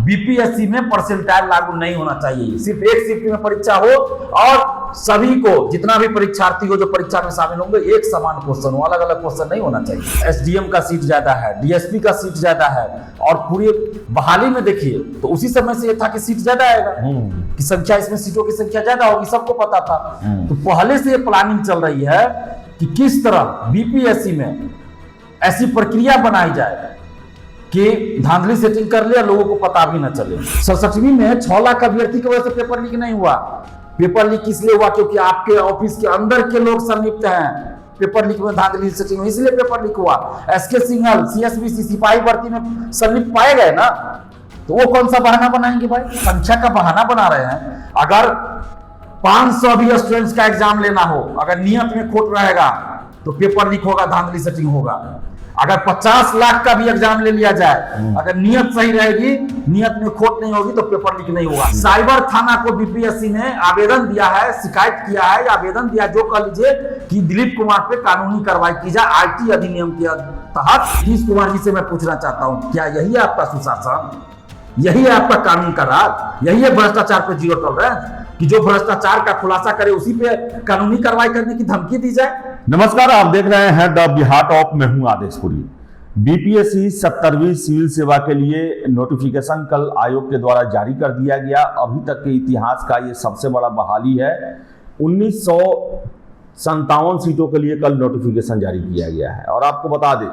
BPSC में percentile लागू नहीं होना चाहिए। सिर्फ एक शिफ्ट में परीक्षा हो और सभी को, जितना भी परीक्षार्थी हो जो परीक्षा में शामिल होंगे, एक समान क्वेश्चन हो, अलग अलग क्वेश्चन नहीं होना चाहिए। एसडीएम का सीट ज्यादा है, डीएसपी का सीट ज्यादा है, और पूरी बहाली में देखिए तो उसी समय से ये था कि सीट ज्यादा आएगा, कि संख्या, इसमें सीटों की संख्या ज्यादा होगी, सबको पता था। तो पहले से ये प्लानिंग चल रही है कि किस तरह बीपीएससी में ऐसी प्रक्रिया बनाई जाए कि धांधली सेटिंग कर ले, लोगों को पता भी न चले। 67वीं में 6 लाख अभ्यर्थी की वजह से पेपर लीक नहीं हुआ। पेपर लीक इसलिए हुआ क्योंकि आपके ऑफिस के अंदर के लोग संलिप्त हैं। पेपर लीक में धांधली सेटिंग हुई, इसलिए पेपर लीक हुआ। एसके सिंघल सीएसबीसी सिपाही भर्ती में संलिप्त पाए गए ना, तो वो कौन सा बहाना बनाएंगे भाई? संख्या का बहाना बना रहे हैं। अगर 500 भी स्टूडेंट्स का एग्जाम लेना हो, अगर नियत में खोट रहेगा तो पेपर लीक होगा, धांधली सेटिंग होगा। अगर 50 लाख का भी एग्जाम ले लिया जाए, अगर नियत सही रहेगी, नियत में खोट नहीं होगी, तो पेपर लीक नहीं होगा। साइबर थाना को बीपीएससी ने आवेदन दिया है, शिकायत किया है, आवेदन दिया, जो कह लीजिए कि दिलीप कुमार पे कानूनी कार्रवाई की जाए आईटी अधिनियम के तहत। नीतीश कुमार जी से मैं पूछना चाहता हूं, क्या यही है आपका सुशासन? यही है आपका कानून का राज? यही है भ्रष्टाचार पे जीरो टॉलरेंस, कि जो भ्रष्टाचार का खुलासा करे उसी पे कानूनी कार्रवाई करने की धमकी दी जाए? नमस्कार, आप देख रहे हैं द बिहार टॉप। मैं हूं आदेशपुरी। बीपीएससी 70वीं सिविल सेवा के लिए नोटिफिकेशन कल आयोग के द्वारा जारी कर दिया गया। अभी तक के इतिहास का ये सबसे बड़ा बहाली है। 1957 सीटों के लिए कल नोटिफिकेशन जारी किया गया है। और आपको बता दें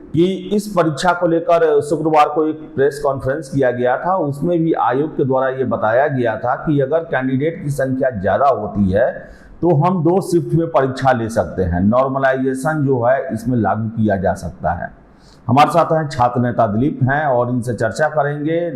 कि इस परीक्षा को लेकर शुक्रवार को एक प्रेस कॉन्फ्रेंस किया गया था। उसमें भी आयोग के द्वारा ये बताया गया था कि अगर कैंडिडेट की संख्या ज़्यादा होती है तो हम 2 शिफ्ट में परीक्षा ले सकते हैं। नॉर्मलाइजेशन जो है इसमें लागू किया जा सकता है। हमारे साथ हैं छात्र नेता दिलीप हैं और इनसे चर्चा करेंगे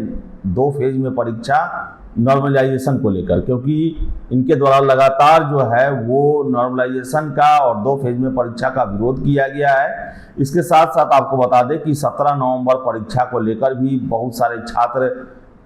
2 फेज में परीक्षा नॉर्मलाइजेशन को लेकर, क्योंकि इनके द्वारा लगातार जो है वो नॉर्मलाइजेशन का और 2 फेज में परीक्षा का विरोध किया गया है। इसके साथ साथ आपको बता दें कि 17 नवंबर परीक्षा को लेकर भी बहुत सारे छात्र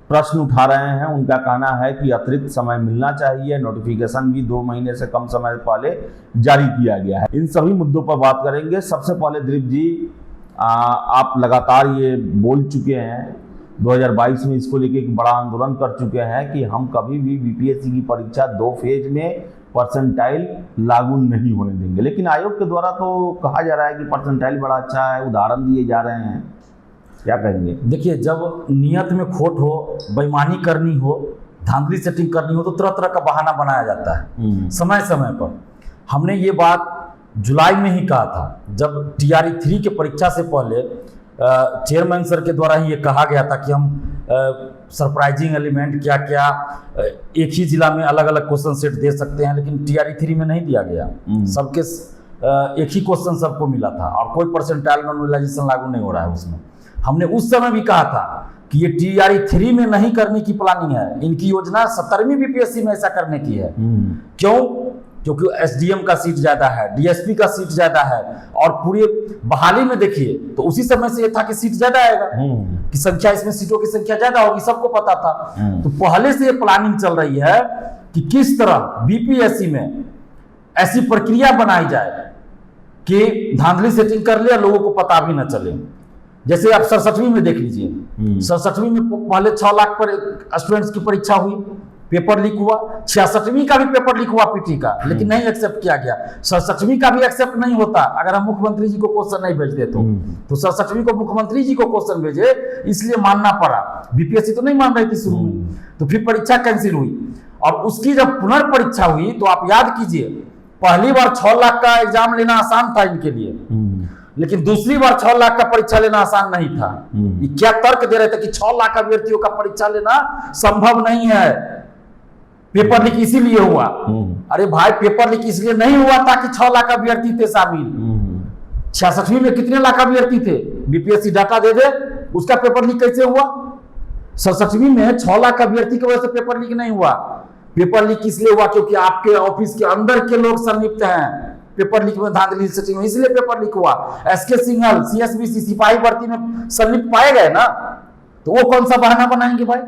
प्रश्न उठा रहे हैं। उनका कहना है कि अतिरिक्त समय मिलना चाहिए। नोटिफिकेशन भी 2 महीने से कम समय पहले जारी किया गया है। इन सभी मुद्दों पर बात करेंगे। सबसे पहले दिलीप जी, आप लगातार ये बोल चुके हैं, 2022 में इसको लेके एक बड़ा आंदोलन कर चुके हैं कि हम कभी भी बीपीएससी की परीक्षा 2 फेज में परसेंटाइल लागू नहीं होने देंगे। लेकिन आयोग के द्वारा तो कहा जा रहा है कि परसेंटाइल बड़ा अच्छा है, उदाहरण दिए जा रहे हैं, क्या कहेंगे? देखिए, जब नियत में खोट हो, बेईमानी करनी हो, धांधली सेटिंग करनी हो, तो तरह तरह का बहाना बनाया जाता है समय समय पर। हमने ये बात जुलाई में ही कहा था, जब टीआरई 3 के परीक्षा से पहले चेयरमैन सर के द्वारा ही ये कहा गया था कि हम सरप्राइजिंग एलिमेंट क्या क्या एक ही जिला में अलग अलग क्वेश्चन सेट दे सकते हैं, लेकिन टीआरई 3 में नहीं दिया गया। सबके एक ही क्वेश्चन सबको मिला था और कोई परसेंटाइल नॉर्मलाइजेशन लागू नहीं हो रहा है उसमें। हमने उस समय भी कहा था कि ये टीआरई 3 में नहीं करने की प्लानिंग है, इनकी योजना 70वीं बीपीएससी में ऐसा करने की है। क्यों? क्योंकि एसडीएम का सीट ज्यादा है, डीएसपी का सीट ज्यादा है, और पूरी बहाली में देखिए तो उसी समय से ये था कि सीट ज्यादा आएगा, कि संख्या, इसमें सीटों की संख्या ज्यादा होगी, सबको पता था। तो पहले से ये प्लानिंग चल रही है कि किस तरह बीपीएससी में ऐसी प्रक्रिया बनाई जाए कि धांधली सेटिंग कर ले, लोगों को पता भी न चले। जैसे आप 67वीं में देख लीजिए, 67वीं में पहले 6 लाख पर स्टूडेंट्स की परीक्षा हुई, पेपर लीक हुआ। 66वीं का भी पेपर लीक हुआ पीटी का, लेकिन नहीं एक्सेप्ट किया गया। 67वीं का भी एक्सेप्ट नहीं होता अगर हम मुख्यमंत्री जी को क्वेश्चन नहीं भेजते तो 67वीं को मुख्यमंत्री जी को क्वेश्चन भेजे, इसलिए मानना पड़ा। बीपीएससी तो नहीं मान रही थी शुरू में, तो फिर परीक्षा कैंसिल हुई। और उसकी जब पुनर्परीक्षा हुई तो आप याद कीजिए, पहली बार 6 लाख का एग्जाम लेना आसान था इनके लिए, लेकिन दूसरी बार 6 लाख का परीक्षा लेना आसान नहीं था। ये क्या तर्क दे रहे थे कि 6 लाख अभ्यर्थियों का परीक्षा लेना संभव नहीं है, पेपर लीक इसीलिए हुआ। अरे भाई, पेपर लीक इसलिए नहीं हुआ था कि 6 लाख अभ्यर्थी थे शामिल। 66वीं में कितने लाख अभ्यर्थी थे? बीपीएससी डाटा दे दे, उसका पेपर लीक कैसे हुआ? 67वीं में 6 लाख अभ्यर्थी की वजह से पेपर लीक नहीं हुआ। पेपर लीक इसलिए हुआ क्योंकि आपके ऑफिस के अंदर के लोग संलिप्त हैं। पेपर लीक में धांधली सेटिंग हुई, इसलिए पेपर लीक हुआ। एसके सिंघल सीएसबीसी सिपाही भर्ती में संलिप्त पाए गए ना, तो वो कौन सा बहाना बनाएंगे भाई?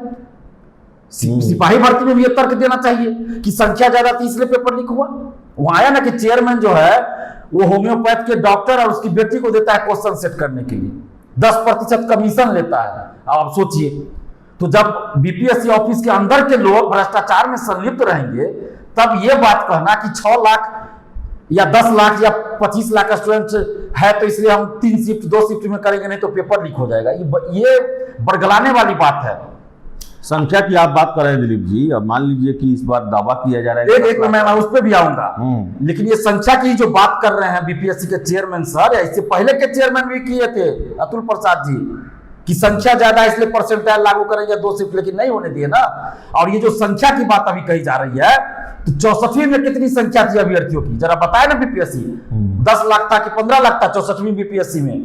सिपाही भर्ती में भी ये तर्क देना चाहिए कि संख्या ज्यादा थी इसलिए पेपर लीक हुआ। वहां आया ना कि चेयरमैन जो है वो होम्योपैथ के डॉक्टर और उसकी बेटी को देता है क्वेश्चन सेट करने के लिए, 10% कमीशन लेता है। अब आप सोचिए, तो जब बीपीएससी ऑफिस के अंदर के लोग भ्रष्टाचार में संलिप्त रहेंगे, तब ये बात कहना कि 6 लाख या 10 लाख या 25 लाख स्टूडेंट है तो इसलिए हम 3 शिफ्ट 2 शिफ्ट में करेंगे नहीं तो पेपर लीक हो जाएगा, ये बरगलाने वाली बात है। संख्या की आप बात कर रहे हैं दिलीप जी, अब मान लीजिए कि इस बार दावा किया जा रहा है एक मैं उस पर भी आऊंगा, लेकिन ये संख्या की जो बात कर रहे हैं बीपीएससी के चेयरमैन सर, या इससे पहले के चेयरमैन भी किए थे अतुल प्रसाद जी, कि संख्या ज्यादा है इसलिए परसेंटाइल लागू करेंगे 2 शिफ्ट, लेकिन नहीं होने दिए ना। और ये जो संख्या की बात अभी कही जा रही है, तो 64वीं में कितनी संख्या थी अभ्यर्थियों की, जरा बताए ना बीपीएससी। 10 लाख था कि 15 लाख था 64वीं बीपीएससी में?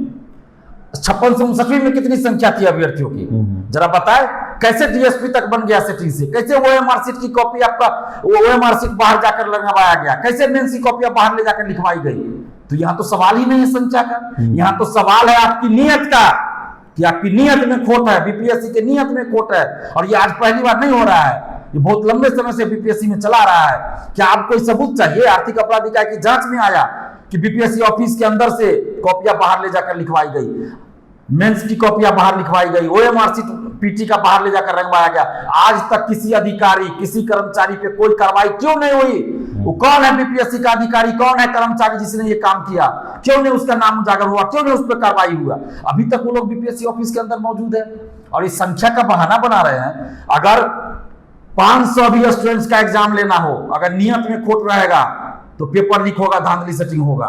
56 से 59वीं में कितनी संख्या थी अभ्यर्थियों की, जरा बताए। कैसे डीएसपी तक बन गया सेटिंग से? कैसे ओएमआर शीट की कॉपी आपका ओएमआर शीट बाहर जाकर लगवाया गया? कैसे मेंस की कॉपी बाहर ले जाकर लिखवाई गई? तो यहाँ तो सवाल ही नहीं है संख्या का, यहाँ तो सवाल है आपकी नीयत का, कि आपकी नीयत में खोट है, बीपीएससी के नीयत में खोट है। और ये आज पहली बार नहीं हो रहा है, ये बहुत लंबे समय से बीपीएससी में चला रहा है। क्या आपको सबूत चाहिए? आर्थिक अपराध इकाई की जांच में आया कि बीपीएससी ऑफिस के अंदर से कॉपियां बाहर ले जाकर लिखवाई गई, मेंस की कॉपियां बाहर लिखवाई गई, ओएमआर शीट पीटी का बाहर ले जाकर रंगवाया गया। आज तक किसी अधिकारी, किसी कर्मचारी पे कोई कार्रवाई क्यों नहीं हुई? वो कौन है बीपीएससी का अधिकारी, कौन है कर्मचारी जिसने ये काम किया? क्यों नहीं उसका नाम उजागर हुआ? क्यों नहीं उस पर कार्रवाई हुआ? अभी तक वो लोग बीपीएससी ऑफिस के अंदर मौजूद है और इस संख्या का बहाना बना रहे हैं। अगर 500 भी स्टूडेंट्स का एग्जाम लेना हो, अगर नियत में खोट रहेगा तो पेपर लीक होगा, धांधली सेटिंग होगा।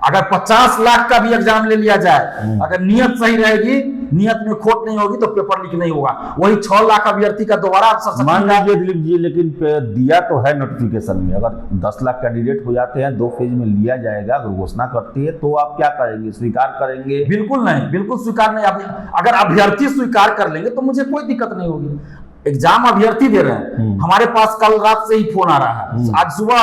अगर 50 लाख का भी एग्जाम ले लिया जाए, अगर नियत सही रहेगी, नियत में खोट नहीं होगी तो पेपर लीक नहीं होगा। वही 6 लाख अभ्यर्थी का दोबारा मान लीजिए दिलीप जी, लेकिन दिया तो है नोटिफिकेशन में, अगर 10 लाख कैंडिडेट हो जाते हैं, 2 फेज में लिया जाएगा, अगर घोषणा करती है तो आप क्या करेंगे? स्वीकार करेंगे? बिल्कुल नहीं, बिल्कुल स्वीकार नहीं। अगर अभ्यर्थी स्वीकार कर लेंगे तो मुझे कोई दिक्कत नहीं होगी। एग्जाम अभ्यर्थी दे रहे हैं, हमारे पास कल रात से ही फोन आ रहा है, आज सुबह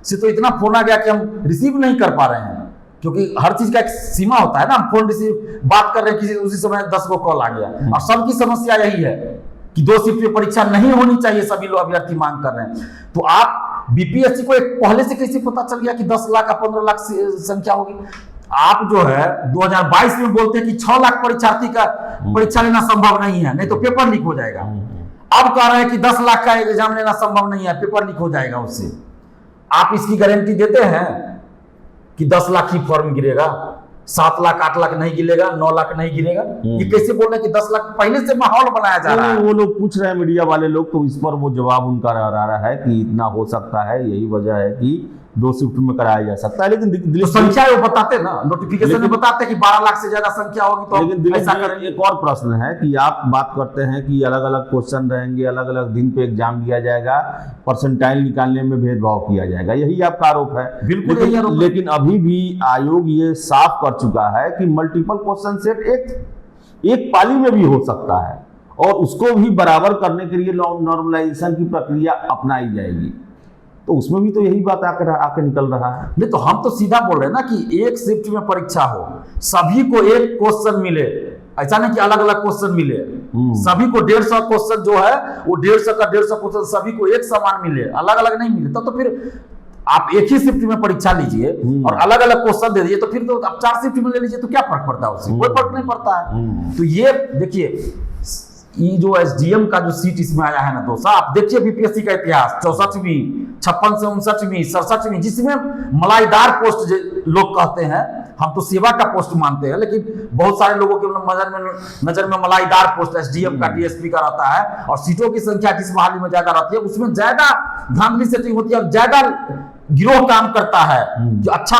से तो इतना फोन आ गया कि हम रिसीव नहीं कर पा रहे हैं, क्योंकि हर चीज का एक सीमा होता है ना। हम फोन रिसीव बात कर रहे हैं, किसी उसी समय 10 को कॉल आ गया, और सबकी समस्या यही है कि 2 शिफ्ट में परीक्षा नहीं होनी चाहिए, सभी लोग अभ्यर्थी मांग कर रहे हैं। तो आप बीपीएससी को एक पहले से कैसे पता चल गया कि 10 लाख या 15 लाख संख्या होगी? आप जो है 2022 में बोलते हैं कि 6 लाख परीक्षार्थी का परीक्षा लेना संभव नहीं है, नहीं तो पेपर लीक हो जाएगा। अब कह रहे हैं कि 10 लाख का एग्जाम लेना संभव नहीं है, पेपर लीक हो जाएगा उससे। आप इसकी गारंटी देते हैं कि 10 लाख ही फॉर्म गिरेगा, 7 लाख 8 लाख नहीं गिरेगा, 9 लाख नहीं गिरेगा? ये कैसे बोल रहे हैं कि 10 लाख? पहले से माहौल बनाया जा रहा है। वो लोग पूछ रहे हैं, मीडिया वाले लोग, तो इस पर वो जवाब उनका रह रहा है कि इतना हो सकता है, यही वजह है कि 2 शिफ्ट में कराया जा सकता है। लेकिन तो संख्या वो बताते ना, नोटिफिकेशन में बताते कि 12 लाख से ज्यादा संख्या होगी तो लेकिन ऐसा करेंगे। एक और प्रश्न है कि आप बात करते हैं कि अलग अलग क्वेश्चन रहेंगे, अलग अलग दिन पे एग्जाम दिया जाएगा, परसेंटाइल निकालने में भेदभाव किया जाएगा, यही आपका आरोप है। बिल्कुल। लेकिन अभी भी आयोग ये साफ कर चुका है कि मल्टीपल क्वेश्चन सेट एक पाली में भी हो सकता है, और उसको भी बराबर करने के लिए नॉर्मलाइजेशन की प्रक्रिया अपनाई जाएगी। तो उसमें भी तो यही बात आके निकल रहा है। नहीं तो हम तो सीधा बोल रहे हैं ना कि एक शिफ्ट में परीक्षा हो, सभी को एक क्वेश्चन मिले, ऐसा नहीं कि अलग अलग क्वेश्चन मिले। सभी को 150 क्वेश्चन जो है वो 150 का 150 क्वेश्चन सभी को एक समान मिले, अलग अलग नहीं मिले। तो फिर आप एक ही शिफ्ट में परीक्षा लीजिए और अलग अलग क्वेश्चन दे दीजिए, तो फिर तो आप 4 शिफ्ट में ले लीजिए, तो क्या फर्क पड़ता है उससे? कोई फर्क नहीं पड़ता है। तो ये देखिए, ये जो एसडीएम का जो सीट इसमें आया है ना दोस्त, आप देखिए बीपीएससी का इतिहास, 64वीं, 56 से 59वीं, 67वीं, जिसमें मलाईदार पोस्ट लोग कहते हैं, हम तो सेवा का पोस्ट मानते हैं, लेकिन बहुत सारे लोगों के नजर में मलाईदार पोस्ट एसडीएम का, डीएसपी का रहता है, और सीटों की संख्या जिस बहाली में ज्यादा रहती है उसमें ज्यादा धांधली सेटिंग होती है और ज्यादा गिरोह काम करता है। जो अच्छा,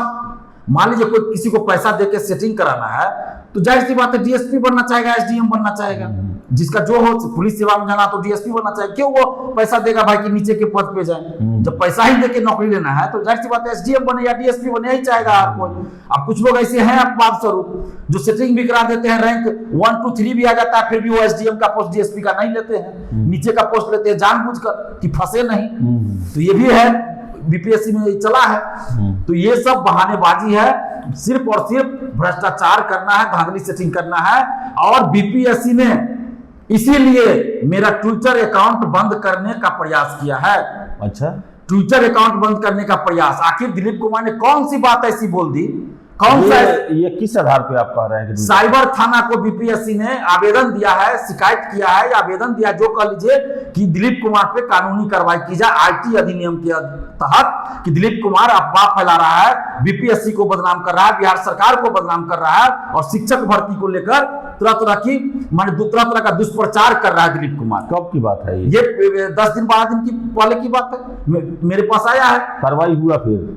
मान लीजिए कोई किसी को पैसा देके सेटिंग कराना है, तो जाहिर सी बात है डीएसपी बनना चाहेगा, एसडीएम बनना चाहेगा। जिसका जो हो, पुलिस सेवा में जाना तो डीएसपी बनना चाहिए। क्यों वो पैसा देगा भाई कि नीचे के पद पे जाए? जब पैसा ही देके नौकरी लेना है तो जाहिर सी बात है एसडीएम बने या डीएसपी बने ही चाहेगा हर कोई। अब कुछ लोग ऐसे हैं अपवाद स्वरूप जो सेटिंग भी करा देते हैं, रैंक 1 2 3 भी आ जाता है, फिर भी वो एसडीएम का पोस्ट डीएसपी का नहीं लेते हैं, नीचे का पोस्ट लेते हैं जानबूझकर कि फंसे नहीं। तो ये भी है, बीपीएससी में चला है। तो ये सब बहानेबाजी है, सिर्फ और सिर्फ भ्रष्टाचार करना है, धांधली सेटिंग करना है। और बीपीएससी ने इसीलिए मेरा ट्विटर अकाउंट बंद करने का प्रयास किया है। अच्छा, ट्विटर अकाउंट बंद करने का प्रयास? आखिर दिलीप कुमार ने कौन सी बात ऐसी बोल दी कौन सा ये किस आधार पे आप कह रहे हैं कि साइबर थाना को बीपीएससी ने आवेदन दिया है, शिकायत किया है या आवेदन दिया, जो कह लीजिए कि दिलीप कुमार पे कानूनी कार्रवाई की जाए आईटी अधिनियम के तहत, कि दिलीप कुमार अफवाह फैला रहा है, बीपीएससी को बदनाम कर रहा है, बिहार सरकार को बदनाम कर रहा है और शिक्षक भर्ती को लेकर तरह तरह का दुष्प्रचार कर रहा है दिलीप कुमार। कब की बात है ये 10 दिन 12 दिन की पहले की बात है, मेरे पास आया है। कार्रवाई हुआ फिर?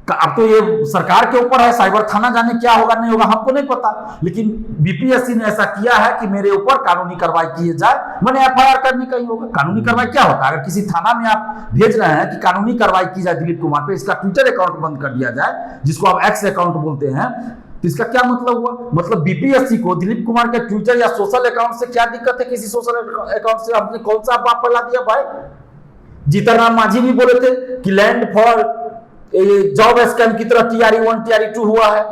अब तो ये सरकार के ऊपर है, साइबर थाना जाने क्या होगा नहीं होगा हमको नहीं पता, लेकिन बीपीएससी ने ऐसा किया है कि मेरे ऊपर कानूनी कार्रवाई की जाए। मैंने एफआईआर करनी का ही होगा। कानूनी कार्रवाई क्या होता है? अगर किसी थाना में आप भेज रहे हैं कि कानूनी कार्रवाई की जाए दिलीप कुमार पे, इसका ट्विटर अकाउंट बंद कर दिया जाए, जिसको आप एक्स अकाउंट बोलते हैं, तो इसका क्या मतलब हुआ? मतलब बीपीएससी को दिलीप कुमार के ट्विटर या सोशल अकाउंट से क्या दिक्कत है? किसी सोशल अकाउंट से आपने कौन सा अफवाह फैला दिया भाई? जीतनराम मांझी भी बोले थे कि लैंड फॉर जॉब स्कैम की तरह TRE1 TRE2 हुआ है,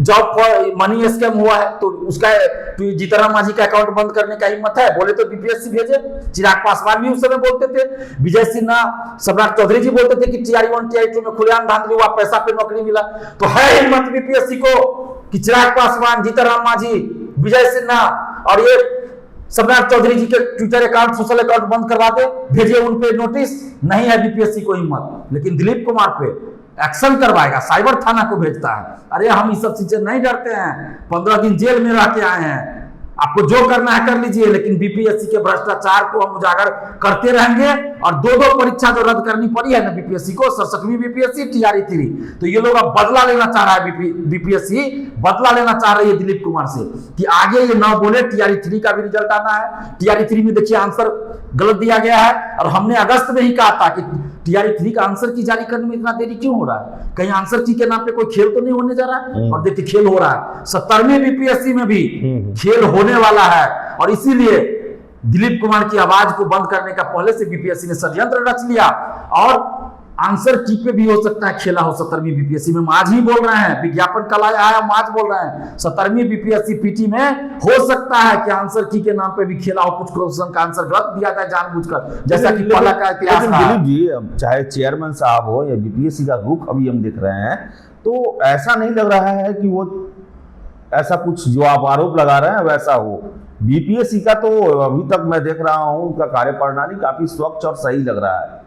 जॉब फॉर मनी स्कैम हुआ है, तो उसका जीतनराम मांझी का अकाउंट बंद करने का हिम्मत है? बोले तो बीपीएससी भेजे। चिराग पासवान भी उस समय बोलते थे, विजय सिन्हा, सम्राट चौधरी जी बोलते थे कि TRE1 TRE2 में खुलेआम धांधली हुआ, पैसा पे नौकरी मिला। तो है हिम्मत बीपीएससी को कि चिराग पासवान, जीतनराम मांझी, विजय सिन्हा और ये सम्राट चौधरी जी के ट्विटर अकाउंट, सोशल अकाउंट बंद करवा दे, भेजे उन पे नोटिस? नहीं है बीपीएससी को हिम्मत। लेकिन दिलीप कुमार पे एक्शन करवाएगा, साइबर थाना को भेजता है। अरे हम इस सब चीजें नहीं डरते हैं, 15 दिन जेल में रह के आए हैं, आपको जो करना है कर लीजिए, लेकिन बीपीएससी के भ्रष्टाचार को हम उजागर करते रहेंगे। और 2 परीक्षा जो रद्द करनी पड़ी है ना बीपीएससी को, 67वीं बीपीएससी, TRE3, तो ये लोग अब बदला लेना चाह रहा है, बीपीएससी बदला लेना चाह रही है दिलीप कुमार से कि आगे ये ना बोले TRE3 का भी रिजल्ट आना है। TRE3 में देखिए आंसर गलत दिया गया है, और हमने अगस्त में ही कहा था कि TRE3 का आंसर की जारी करने में इतना देरी क्यों हो रहा है? कहीं आंसर की के नाम पे कोई खेल तो नहीं होने जा रहा है? और देखिए खेल हो रहा है, 70वीं बीपीएससी में भी खेल होने वाला है। और इसीलिए दिलीप कुमार की आवाज को बंद करने का पहले से बीपीएससी ने षड्यंत्र रच लिया, और आंसर की पे भी हो सकता है खेला हो 70वीं बीपीएससी में। हम आज ही बोल रहे हैं, विज्ञापन कल आया है, हम आज बोल रहे हैं 70वीं बीपीएससी पीटी में हो सकता है कि आंसर की के नाम पे भी खेला हो, कुछ क्वेश्चन का आंसर गलत दिया जाए जानबूझकर, जैसा कि पहला का इतिहास था। दिलीप जी, चाहे चेयरमैन साहब हो या बीपीएससी का रुख अभी हम देख रहे हैं, तो ऐसा नहीं लग रहा है कि वो ऐसा कुछ जो आप आरोप लगा रहे हैं वैसा हो। बीपीएससी का तो अभी तक मैं देख रहा हूं, उनका कार्यप्रणाली काफी स्वच्छ और सही लग रहा है।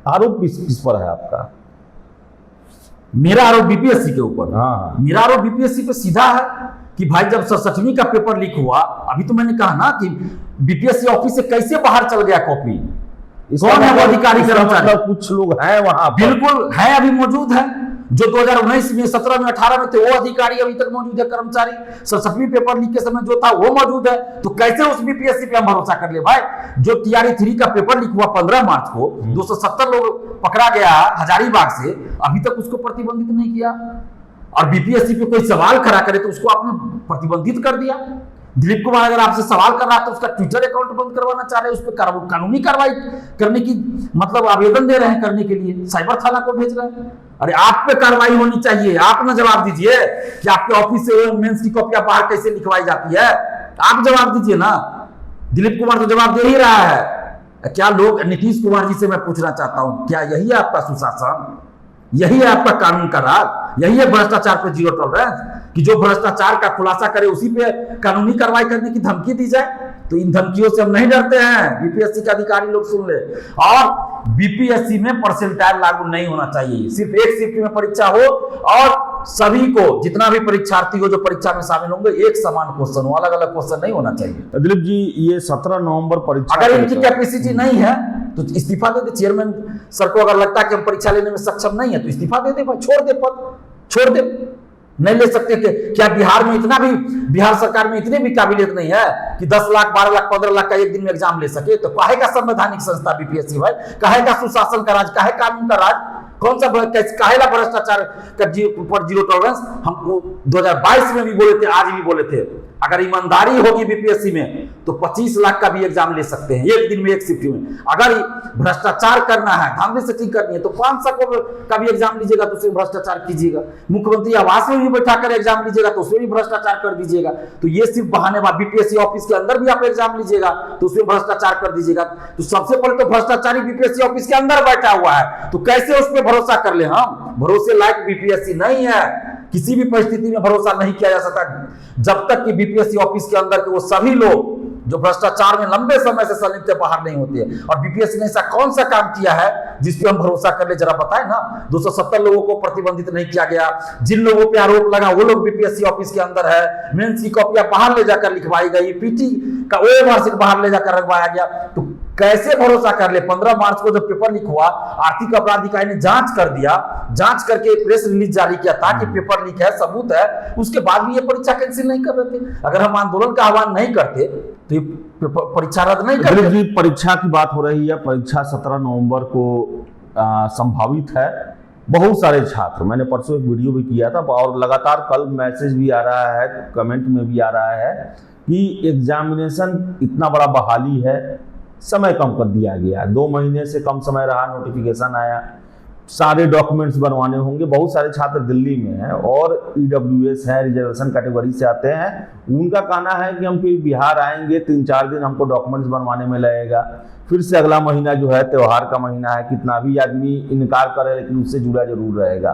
आरोप किस पर है आपका? मेरा आरोप बीपीएससी के ऊपर? हाँ, मेरा आरोप बीपीएससी पे सीधा है कि भाई जब 67वीं का पेपर लीक हुआ, अभी तो मैंने कहा ना कि बीपीएससी ऑफिस से कैसे बाहर चल गया कॉपी, कौन है वो अधिकारी कर्मचारी? मतलब कुछ लोग हैं वहां पर। बिल्कुल है, अभी मौजूद है, जो 2019 में 17 में 18 में थे वो अधिकारी अभी तक मौजूद है, कर्मचारी 67वीं पेपर लीक के समय जो था वो मौजूद है। तो कैसे उस बीपीएससी पे हम भरोसा कर ले भाई? जो TRE3 का पेपर लीक हुआ 15 मार्च को, 270 लोग पकड़ा गया हजारीबाग से, अभी तक उसको प्रतिबंधित नहीं किया। और बीपीएससी पे कोई सवाल खड़ा करे तो उसको आपने प्रतिबंधित कर दिया। दिलीप कुमार अगर आपसे सवाल कर रहा है तो उसका ट्विटर अकाउंट बंद करवाना चाह रहे हैं, उस पर कानूनी कार्रवाई करने की मतलब आवेदन दे रहे हैं करने के लिए, साइबर थाना को भेज रहे हैं। अरे आप पे कार्रवाई होनी चाहिए, आप ना जवाब दीजिए कि आपके ऑफिस से मेंस की कॉपियां बाहर कैसे लिखवाई जाती है, आप जवाब दीजिए ना। दिलीप कुमार तो जवाब दे ही रहा है। क्या लोग, नीतीश कुमार जी से मैं पूछना चाहता हूं, क्या यही है आपका सुशासन? यही है आपका कानून का राज? यही है भ्रष्टाचार पे जीरो टॉलरेंस कि जो भ्रष्टाचार का खुलासा करे उसी पे कानूनी कार्रवाई करने की धमकी दी जाए? तो इन धमकियों से हम नहीं डरते हैं, बीपीएससी के अधिकारी लोग सुन ले। और बीपीएससी में परसेंटाइल लागू नहीं होना चाहिए, सिर्फ एक शिफ्ट में परीक्षा हो और सभी को, जितना भी परीक्षार्थी हो जो परीक्षा में शामिल होंगे, एक समान क्वेश्चन हो, अलग अलग क्वेश्चन नहीं होना चाहिए। दिलीप जी, ये 17 नवंबर परीक्षा, अगर इनकी कैपेसिटी नहीं है तो इस्तीफा दे दे। चेयरमैन सर को अगर लगता है कि हम परीक्षा लेने में सक्षम नहीं है तो इस्तीफा दे दे भाई, छोड़ दे पद, छोड़ दे। नहीं ले सकते कि क्या बिहार में इतना भी, बिहार सरकार में इतनी भी काबिलियत नहीं है कि 10 लाख 12 लाख 15 लाख का एक दिन में एग्जाम ले सके? तो काहे का संवैधानिक संस्था बीपीएससी भाई, काहे का सुशासन का राज, काहे कानून का राज, कौन सा काहेला भ्रष्टाचार का ऊपर जीरो टॉलरेंस? हम 2022 में भी बोले थे, आज भी बोले थे, अगर ईमानदारी होगी बीपीएससी में तो 25 लाख का भी एग्जाम ले सकते हैं एक दिन में, एक शिफ्ट में। अगर भ्रष्टाचार करना है, धांधली सेटिंग करनी है तो 500 का भी एग्जाम लीजिएगा तो उसमें भ्रष्टाचार कीजिएगा। मुख्यमंत्री आवास में भी बैठा कर एग्जाम लीजिएगा तो उसमें भी भ्रष्टाचार कर दीजिएगा। तो ये सिर्फ बहाने बात, बीपीएससी ऑफिस के अंदर भी आप एग्जाम लीजिएगा तो उसमें भ्रष्टाचार कर दीजिएगा। तो सबसे पहले तो भ्रष्टाचारी बीपीएससी ऑफिस के अंदर बैठा हुआ है, तो कैसे उस पर भरोसा कर ले हम? भरोसे लायक बीपीएससी नहीं है। किसी भी परिस्थिति में भरोसा नहीं किया जा सकता जब तक कि बीपीएससी ऑफिस के अंदर के वो सभी लोग जो भ्रष्टाचार में लंबे समय से संलिप्त बाहर नहीं होते हैं। और बीपीएससी ने ऐसा कौन सा काम किया है जिस पे हम भरोसा कर ले, जरा बताएं ना। 270 लोगों को प्रतिबंधित नहीं किया गया, जिन लोगों पे आरोप लगा वो लोग बीपीएससी ऑफिस के अंदर है, मेंस की कॉपियां बाहर ले जाकर लिखवाई गई, पीटी का ओएमआर शीट बाहर ले जाकर रखवाया गया। तो कैसे भरोसा कर ले? 15 मार्च को जब पेपर लीक हुआ, आर्थिक अपराध इकाई ने जांच कर दिया, जांच करके प्रेस रिलीज जारी किया था कि पेपर लीक है, सबूत है, उसके बाद भी ये परीक्षा कैंसिल नहीं कर रहे थे। अगर हम आंदोलन का आह्वान नहीं करते तो ये परीक्षा रद्द नहीं करते। परीक्षा की बात हो रही है, परीक्षा 17 नवंबर को संभावित है। बहुत सारे छात्र, मैंने परसों एक वीडियो भी किया था और लगातार कल मैसेज भी आ रहा है, कमेंट में भी आ रहा है कि एग्जामिनेशन इतना बड़ा बहाली है, समय कम कर दिया गया, 2 महीने से कम समय रहा, नोटिफिकेशन आया, सारे डॉक्यूमेंट्स बनवाने होंगे। बहुत सारे छात्र दिल्ली में हैं और ईडब्ल्यूएस है, रिजर्वेशन कैटेगरी से आते हैं। उनका कहना है कि हम फिर बिहार आएंगे, 3-4 दिन हमको डॉक्यूमेंट्स बनवाने में लगेगा, फिर से अगला महीना जो है त्यौहार का महीना है, कितना भी आदमी इनकार करे लेकिन उससे जुड़ा जरूर रहेगा।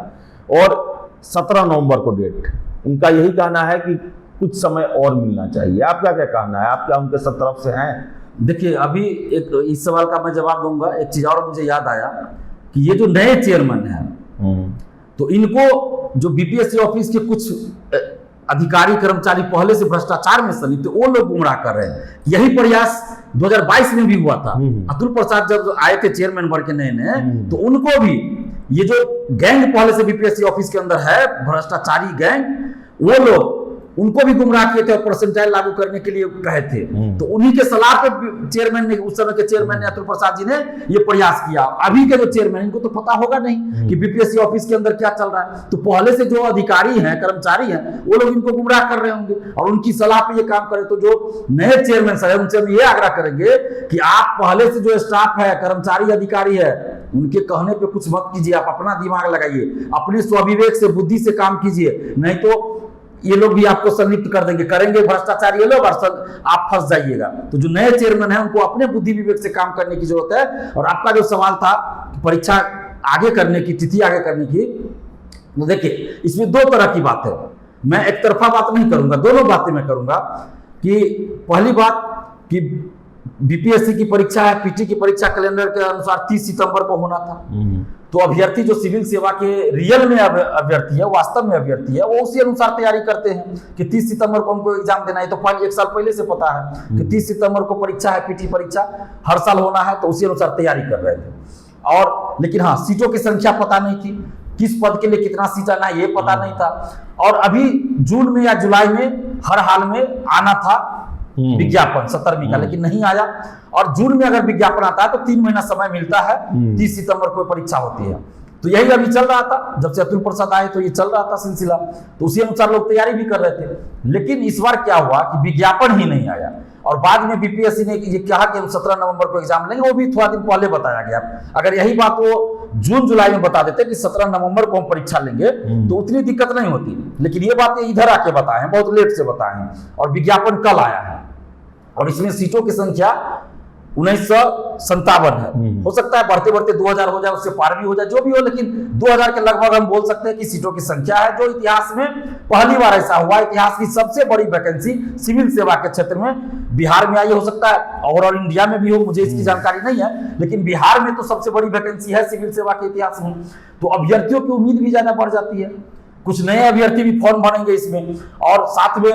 और 17 नवंबर को डेट, उनका यही कहना है कि कुछ समय और मिलना चाहिए। आपका क्या कहना है? आप क्या उनके सब तरफ से हैं? देखिए, अभी एक इस सवाल का मैं जवाब दूंगा। एक चीज और मुझे याद आया कि ये जो नए चेयरमैन हैं, तो इनको जो बीपीएससी ऑफिस के कुछ अधिकारी कर्मचारी पहले से भ्रष्टाचार में संलिप्त थे, वो लोग गुमराह कर रहे हैं। यही प्रयास 2022 में भी हुआ था। अतुल प्रसाद जब आए थे चेयरमैन बन के नए, तो उनको भी ये जो गैंग पहले से बीपीएससी ऑफिस के अंदर है, भ्रष्टाचारी गैंग, वो लोग उनको भी गुमराह किए थे और परसेंटाइल लागू करने के लिए कहे थे। तो उन्हीं के सलाह पे चेयरमैन ने, उस समय के चेयरमैन ने, अतुल प्रसाद जी ने ये प्रयास किया। अभी के जो चेयरमैन, इनको तो पता होगा नहीं कि बीपीएससी ऑफिस के अंदर क्या चल रहा है। तो पहले से जो अधिकारी हैं, कर्मचारी हैं, वो लोग इनको गुमराह कर रहे होंगे और उनकी सलाह पे ये काम करे। तो जो नए चेयरमैन है, उनसे हम ये आग्रह करेंगे कि आप पहले से जो स्टाफ है, कर्मचारी अधिकारी है, उनके कहने पे कुछ मत कीजिए। आप अपना दिमाग लगाइए, अपने स्वविवेक से, बुद्धि से काम कीजिए, नहीं तो ये लोग भी आपको संलिप्त कर देंगे, करेंगे भ्रष्टाचार ये लोग, और आप फंस जाइएगा। तो जो नए चेयरमैन है, उनको अपने बुद्धि विवेक से काम करने की जरूरत है। और आपका जो सवाल था परीक्षा आगे करने की, तिथि आगे करने की, तो देखिए इसमें 2 तरह की बात है। मैं एक तरफा बात नहीं करूंगा, दोनों बातें मैं करूंगा। कि पहली बात कि बीपीएससी की परीक्षा है, पीटी की परीक्षा कैलेंडर के अनुसार 30 सितंबर को होना था। तो अभ्यर्थी जो सिविल सेवा के रियल में अभ्यर्थी है, वास्तव में अभ्यर्थी है, वो उसी अनुसार तैयारी करते हैं कि 30 सितंबर को हमको एग्जाम देना है। तो 1 साल पहले से पता है कि 30 सितंबर को परीक्षा है, पीटी परीक्षा हर साल होना है, तो उसी अनुसार तैयारी कर रहे थे। और लेकिन हाँ, सीटों की संख्या पता नहीं थी, किस पद के लिए कितना सीट आना है ये पता नहीं था। और अभी जून में या जुलाई में हर हाल में आना था विज्ञापन 17वीं का, लेकिन नहीं आया। और जून में अगर विज्ञापन आता है तो 3 महीना समय मिलता है, 30 सितंबर को परीक्षा होती है। तो यही अभी चल रहा था, जब से अतुल प्रसाद आए तो ये चल रहा था सिलसिला, तो उसी अनुसार लोग तैयारी भी कर रहे थे। लेकिन इस बार क्या हुआ कि विज्ञापन ही नहीं आया और बाद में बीपीएससी ने ये कहा कि हम 17 नवंबर को एग्जाम लेंगे, वो भी थोड़ा दिन पहले बताया गया। अगर यही बात वो जून जुलाई में बता देते कि 17 नवंबर को हम परीक्षा लेंगे तो उतनी दिक्कत नहीं होती। लेकिन ये बातें इधर आके बताए हैं, बहुत लेट से बताए हैं, और विज्ञापन कल आया है। और इसमें सीटों की संख्या 1957 है। हो सकता है बढ़ते बढ़ते 2000 हो जाए, उससे पार भी हो जाए, जो भी हो, लेकिन 2000 के लगभग हम बोल सकते हैं कि सीटों की संख्या है, जो इतिहास में पहली बार ऐसा हुआ। इतिहास की सबसे बड़ी वैकेंसी सिविल सेवा के क्षेत्र में बिहार में आई। हो सकता है ओवरऑल इंडिया में भी हो, मुझे इसकी जानकारी नहीं है, लेकिन बिहार में तो सबसे बड़ी वैकेंसी है सिविल सेवा के इतिहास में। तो अभ्यर्थियों की उम्मीद भी ज्यादा बढ़ जाती है, कुछ नए अभ्यर्थी भी फॉर्म भरेंगे इसमें, और साथ में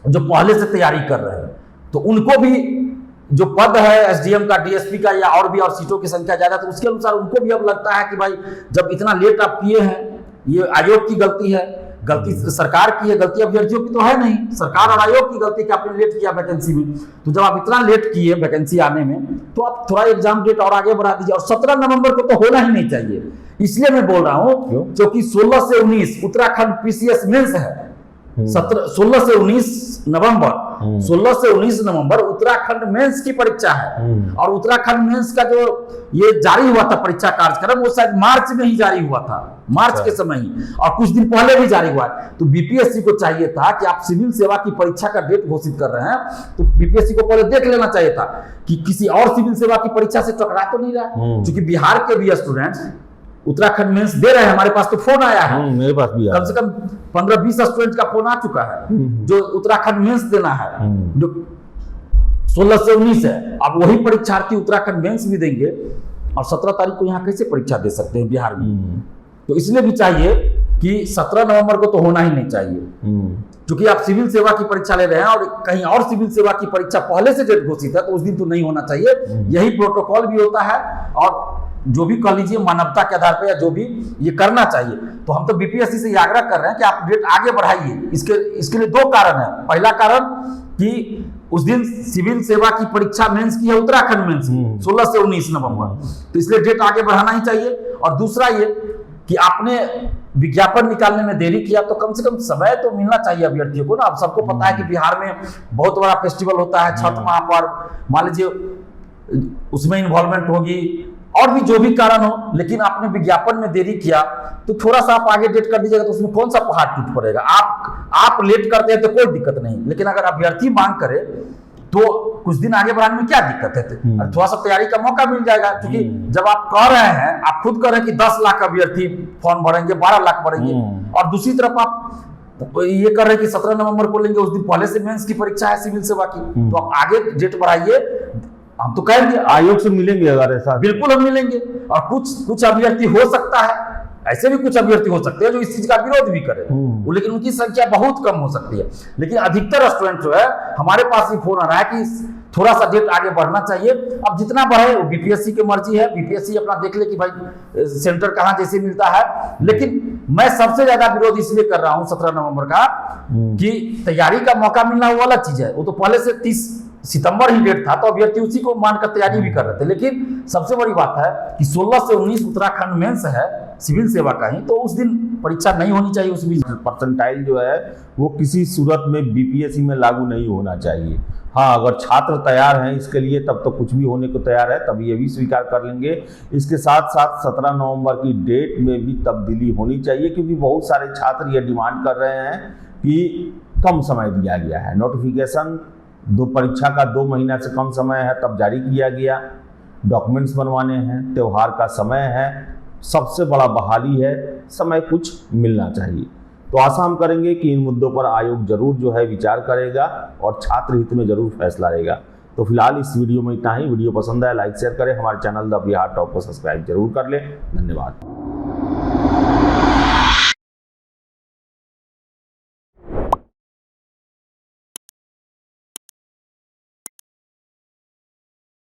जो पहले से तैयारी कर रहे हैं तो उनको भी जो पद है एसडीएम का, डीएसपी का, या और भी, और सीटों की संख्या ज्यादा, तो उसके अनुसार उनको भी अब लगता है कि भाई जब इतना लेट आप किए हैं, ये आयोग की गलती है, गलती सरकार की है, गलती अभ्यर्थियों की तो है नहीं, सरकार और आयोग की गलती कि आपने लेट किया वैकेंसी में। तो जब आप इतना लेट किए वैकेंसी आने में, तो आप थोड़ा एग्जाम डेट और आगे बढ़ा दीजिए। और 17 नवंबर को तो होना ही नहीं चाहिए, इसलिए मैं बोल रहा हूं क्योंकि 16 से 19 उत्तराखंड पीसीएस मेंस है। 16 से 19 नवंबर उत्तराखंड मेंस की परीक्षा है। और उत्तराखंड मेंस का जो ये जारी हुआ था परीक्षा कार्यक्रम, वो शायद मार्च में ही जारी हुआ था, मार्च के समय ही, और कुछ दिन पहले भी जारी हुआ है। तो बीपीएससी को चाहिए था कि आप सिविल सेवा की परीक्षा का डेट घोषित कर रहे हैं, तो बीपीएससी को पहले देख लेना चाहिए था कि किसी और सिविल सेवा की परीक्षा से टकरा तो नहीं रहा है। क्योंकि बिहार के भी स्टूडेंट्स उत्तराखंड मेंस दे रहे हैं, हमारे पास तो फोन आया है, मेरे पास भी कम से कम 15-20 स्टूडेंट का फोन आ चुका है जो उत्तराखंड मेंस देना है, जो 16 से 19 है। अब वही परीक्षार्थी उत्तराखंड मेंस भी देंगे और 17 तारीख को यहाँ कैसे परीक्षा दे सकते हैं बिहार में? तो इसलिए भी चाहिए कि 17 नवंबर को तो होना ही नहीं चाहिए, क्योंकि आप सिविल सेवा की परीक्षा ले रहे हैं और कहीं और सिविल सेवा की परीक्षा पहले से डेट घोषित है, तो उस दिन तो नहीं होना चाहिए। यही प्रोटोकॉल भी होता है और जो भी कह लीजिए मानवता के आधार पर या जो भी ये करना चाहिए। तो हम तो बीपीएससी से ये आग्रह कर रहे हैं कि आप डेट आगे बढ़ाइए। इसके लिए 2 कारण है। पहला कारण कि उस दिन सिविल सेवा की परीक्षा मेंस की है उत्तराखंड मेंस 16 से 19 नवंबर, तो इसलिए डेट आगे बढ़ाना ही चाहिए। और दूसरा ये कि आपने विज्ञापन निकालने में देरी किया तो कम से कम समय तो मिलना चाहिए अभ्यर्थियों को ना। अब सबको पता है कि बिहार में बहुत बड़ा फेस्टिवल होता है, छठ महापर्व, मान लीजिए उसमें इन्वॉल्वमेंट होगी और भी जो भी कारण हो, लेकिन आपने विज्ञापन में देरी किया तो थोड़ा सा आप आगे डेट कर दीजिएगा तो उसमें कौन सा पहाड़ टूट पड़ेगा। आप लेट करते हैं तो कोई दिक्कत नहीं, लेकिन अगर अभ्यर्थी मांग करे तो कुछ दिन आगे बढ़ाने में क्या दिक्कत है? और थोड़ा सा तैयारी का मौका मिल जाएगा, क्योंकि जब आप कह रहे हैं, आप खुद कह रहे हैं कि 10 लाख अभ्यर्थी फॉर्म भरेंगे, 12 लाख भरेंगे, और दूसरी तरफ आप ये कर रहे हैं कि 17 नवंबर को लेंगे, उस दिन पहले से मेंस की परीक्षा है सिविल सेवा की, तो आप आगे डेट बढ़ाइए। हम तो कहेंगे आयोग से मिलेंगे अगर ऐसा, बिल्कुल हम मिलेंगे। और कुछ अभ्यर्थी हो सकता है, ऐसे भी कुछ अभ्यर्थी हो सकते हैं जो इस चीज का विरोध भी करें, लेकिन उनकी संख्या बहुत कम हो सकती है। लेकिन अधिकतर स्टूडेंट जो है, हमारे पास भी फोन आ रहा है कि थोड़ा सा डेट आगे बढ़ना चाहिए। अब जितना बढ़े वो बीपीएससी की मर्जी है, बीपीएससी अपना देख ले कि भाई सेंटर कहाँ जैसे मिलता है। लेकिन मैं सबसे ज्यादा विरोध इसलिए कर रहा हूँ 17 नवंबर का कि तैयारी का मौका मिलना वो अलग चीज है। वो तो पहले से 30 सितंबर ही डेट था, तो अभ्यर्थी उसी को मानकर तैयारी भी कर रहे थे। लेकिन सबसे बड़ी बात है कि 16 से 19 उत्तराखंड मेंस है सिविल सेवा का ही, तो उस दिन परीक्षा नहीं होनी चाहिए। उस बीच परसेंटाइल जो है वो किसी सूरत में बीपीएससी में लागू नहीं होना चाहिए। हाँ, अगर छात्र तैयार हैं इसके लिए तब तो कुछ भी होने को तैयार है, तब ये भी स्वीकार कर लेंगे। इसके साथ साथ 17 नवंबर की डेट में भी तब्दीली होनी चाहिए, क्योंकि बहुत सारे छात्र ये डिमांड कर रहे हैं कि कम समय दिया गया है। नोटिफिकेशन परीक्षा का 2 महीना से कम समय है तब जारी किया गया, डॉक्यूमेंट्स बनवाने हैं, त्यौहार का समय है, सबसे बड़ा बहाली है, समय कुछ मिलना चाहिए। तो आशा हम करेंगे कि इन मुद्दों पर आयोग जरूर जो है विचार करेगा और छात्र हित में जरूर फैसला लेगा। तो फिलहाल इस वीडियो में इतना ही। वीडियो पसंद आया लाइक शेयर करें, हमारे चैनल द बिहार टॉप को सब्सक्राइब जरूर कर लें। धन्यवाद।